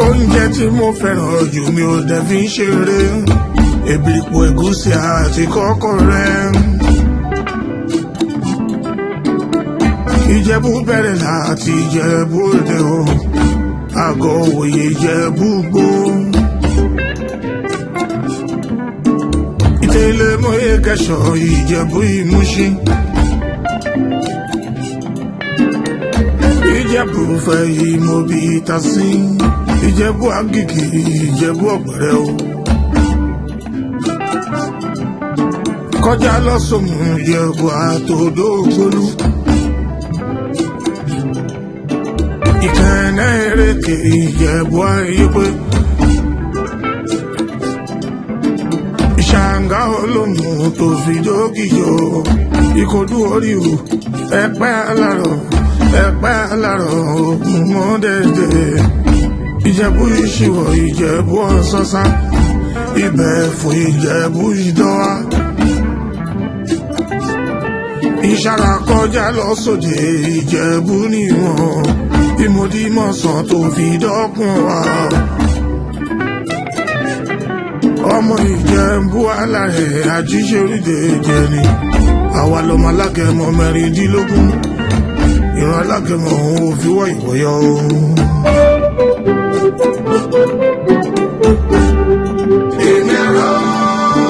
Oúnjẹ tí mo fẹ́ràn jù mi ò dẹ̀ fi ń ṣeré. Èbìrìpò ẹ̀gúsí àti kọ́kọ́rẹ́. Ìjẹ̀bú bẹ̀rẹ̀ láti Ìjẹ̀bú Òde o. Àgọ́ òye Ìjẹ̀bú Gbó. Ìtẹ̀lé mọ́yé kẹsàn Ìjẹ̀bú Ìmúṣin. Ìjẹ̀bú fẹ́ ìmọ̀ bí ìtàsí. Ìjẹ̀bú Àgìgì, Ìjẹ̀bú Ọ̀gbẹ̀rẹ̀ o. Kọjá lọ́sọ̀mù Ìjẹ̀bú àtòdó Ògbólú. Ìkẹnẹ́ Èrèké, Ìjẹ̀bú Ayépé. Ìṣàngá Olómù tó fi dókìjọ. Ìkòdú Oríwù, Ẹ̀pẹ́ Alárọ̀, Ẹ̀pẹ́ Alárọ̀ Ògùn Mọ́dẹ̀dẹ̀. Ìjẹ̀bú Ìṣìwọ̀, Ìjẹ̀bú Ọ̀ṣọ́ṣá. Ìbẹ̀fò, Ìjẹ̀bú Ìdọ́wà. Ìṣàrà kọjá lọ́sọ̀dẹ̀ Ìjẹ̀bú níwọ̀n. Ìmọ̀dímọ̀sán tó fi dọ́kun wa. Ọmọ Ìjẹ̀bú Alárẹ̀ Àjíṣe orílẹ̀-èdè ni. Àwa lọmọ alágẹmọ mẹ́rìndínlógún. Ìran alágẹmọ òun ò fi wọ́ ìwọ̀yọ́ o. Èmi ẹ̀rọ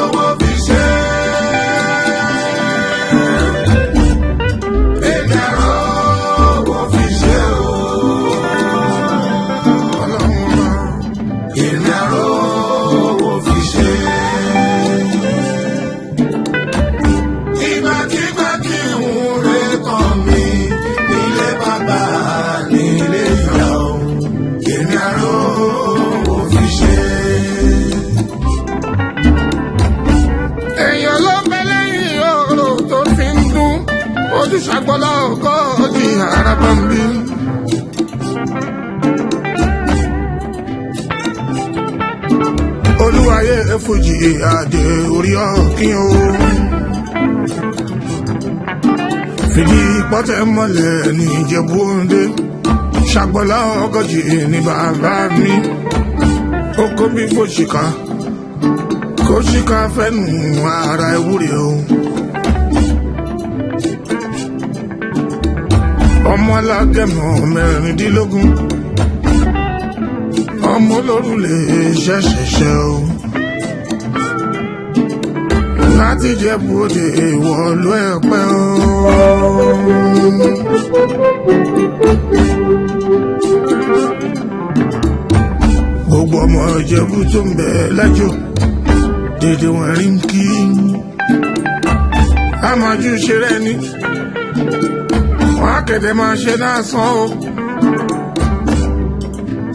owó fi ṣe. Èmi ẹ̀rọ owó fi ṣe o. Ọlọ́run ọba. Èmi ẹ̀rọ owó fi ṣe. Ìgbàkigbà kí n rè kàn mí nílé bàbá nílé ìyá o. Èmi ẹ̀rọ owó fi ṣe. Èèyàn ló bẹ lẹ́yìn ọ̀rọ̀ tó fi ń dún. Ojú ṣàgbọ́lá ọkọ̀ di àràbà ń bí. Olúwayé Fújì Adé orí ọ̀kín o. Fìdí pọ́tẹ́ mọ́lẹ̀ ní Ìjẹ̀bú Òde. Ṣàgbọ́lá ọgọ́jì ní bàbá mi. Ó kó bí fòṣìkà. Kó ṣìkà fẹ́nu ara ewúrẹ́ o. Ọmọ alágẹmọ mẹ́rìndínlógún. Ọmọ olórùlé ṣẹ̀ṣẹ̀ṣẹ̀ o. Láti Ìjẹ̀bú Òde ìwọ̀lú Ẹ̀pẹ́ o. Gbogbo ọmọ Ìjẹ̀bú tó ń bẹ lẹ́jọ́. Dédé wọn rí ń kí. A máa jú ṣeré ni. Wọ́n á kẹ̀dẹ̀ máa ṣe náà sán o.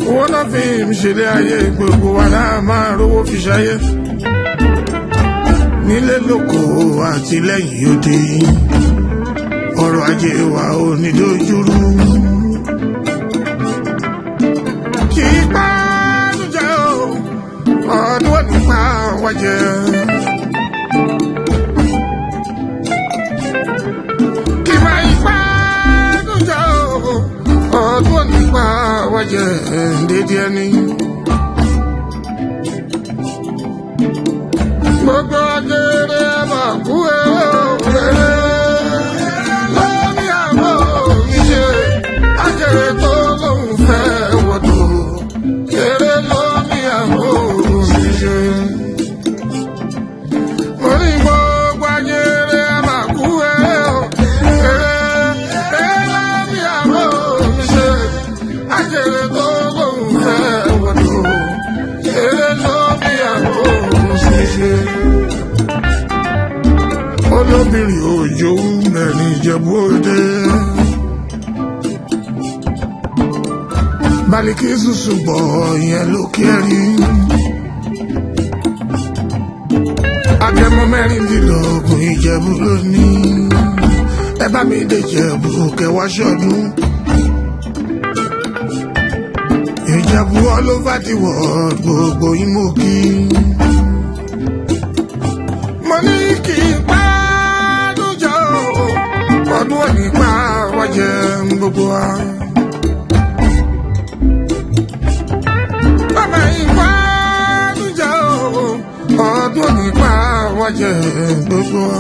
Owó náà fi ń ṣeré ayé gbogbo wa náà máa rówó fi ṣayé. Nílé lóko àti lẹ́yìn odi. Ọrọ̀ ajé wa ò ní dojúrú. Kì í pa jẹ́ o. Ọdún ò ní pa wá jẹ. Kì í máa ipá jẹ́ o. Ọdún ò ní pa wá jẹ dédé ẹni. Gbogbo ajere máa kú rere. Lórí àbọ̀ mi ṣe ajere tó lóun fẹ́ wọ̀dọ̀. Eré lórí àbọ̀ mi ṣe. Mo ní gbogbo ajere máa kú rere. Lórí àbọ̀ mi ṣe ajere tó lóun fẹ́ wọ̀dọ̀. Eré lórí àbọ̀ mi ṣe. Olóbìnrin òjò mẹ́rin Ìjẹ̀bú Òde. Bálíkísù ṣùgbọ́ yẹn ló kẹ́rí. Agẹmọ mẹ́rìndínlógún Ìjẹ̀bú lónìí. Ẹ bá mi dé Ìjẹ̀bú kẹwàá ṣọdún. Ìjẹ̀bú all over the world gbogbo yín mo kí. Mo ní kí n pa lójó. Ọdún ò ní pa wá jẹ gbogbo wa. bàjẹ́ gbogbo wa.